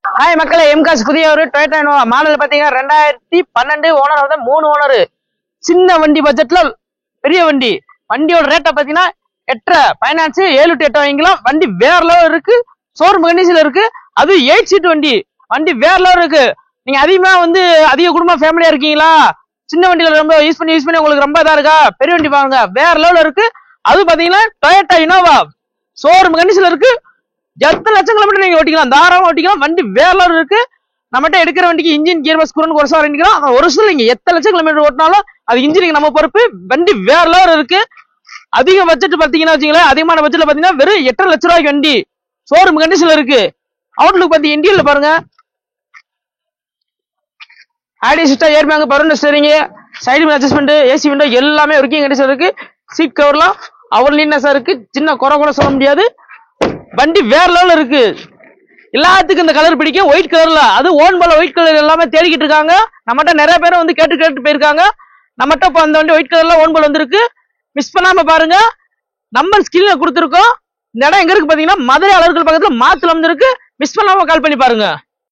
Hi மக்களே, எம்காஸ் புதிய ஒரு டொயோட்டா இனோவா மாடல் பாத்தீங்கன்னா 2012 ஓனர் வந்து 3 ஓனர். சின்ன வண்டி பட்ஜெட்ல பெரிய வண்டி. வண்டியோட ரேட்டை பாத்தீங்கன்னா 8.5 பைனான்ஸ் 7 to 8 வாங்கிக்கலாம். வண்டி வேற லெவல் இருக்கு, ஷோரூம் கண்டிஷன்ல இருக்கு. அது 8 சீட் வண்டி. வண்டி வேற லெவல் இருக்கு. நீங்க அதிகமா அதிக குடும்பம் ஃபேமிலியா இருக்கீங்களா, சின்ன வண்டியில ரொம்ப யூஸ் பண்ணி உங்களுக்கு ரொம்ப இதா இருக்கா, பெரிய வண்டி பாருங்க வேற லெவல் இருக்கு. அது பாத்தீங்கன்னா டொயோட்டா இனோவா ஷோரூம் கண்டிஷன்ல இருக்கு. எத்தனை லட்சம் கிலோமீட்டர் நீங்க ஓட்டிக்கலாம், தாராளமா ஓட்டிக்கலாம். வண்டி வேற லெவல் இருக்கு. நம்மகிட்ட எடுக்கிற வண்டிக்கு இன்ஜின் கியர் பாக்ஸ் குரன் ஒரு வருஷம் வாரண்டிக்கலாம். ஒரு வருஷத்துல நீங்க எத்தனை லட்சம் கிலோமீட்டர் ஓட்டினாலும் அது இன்ஜினுக்கு நம்ம பொறுப்பு. வண்டி வேற லெவல் இருக்கு. அதிக பட்ஜெட் பாத்தீங்கன்னா வச்சுங்களேன், அதிகமான பட்ஜெட்ல பாத்தீங்கன்னா வெறும் 8.5 லட்சம் ரூபாய்க்கு வண்டி ஷோரூம் கண்டிஷன்ல இருக்கு. அவுட்லுக் பாத்தீங்க இன்டீரியர்ல பாருங்க. Audio system, air bag, power steering, side adjustment, AC window எல்லாமே ஒர்க்கிங் கண்டிஷன் இருக்கு. சீட் கவர்லாம் அவர் நீட்னஸா இருக்கு. சின்ன குறை கூட சொல்ல முடியாது. வண்டி வேற லெவல் இருக்கு. எல்லாத்துக்கும் இந்த கலர் பிடிக்கும், ஒயிட் கலர்ல. அது ஓன் பால ஒயிட் கலர் எல்லாமே தேடிக்கிட்டு இருக்காங்க. நம்மகிட்ட நிறைய பேரும் கேட்டு போயிருக்காங்க. நம்மகிட்ட இப்போ அந்த வண்டி ஒயிட் கலர்ல ஓன் பால் வந்திருக்கு. மிஸ் பண்ணாம பாருங்க. நம்பர் ஸ்கிரீன்ல கொடுத்துருக்கோம். இந்த இடம் எங்க இருக்கு பாத்தீங்கன்னா மதுரை அலர்கள் பக்கத்துல மாத்துல வந்திருக்கு. மிஸ் பண்ணாம கால் பண்ணி பாருங்க.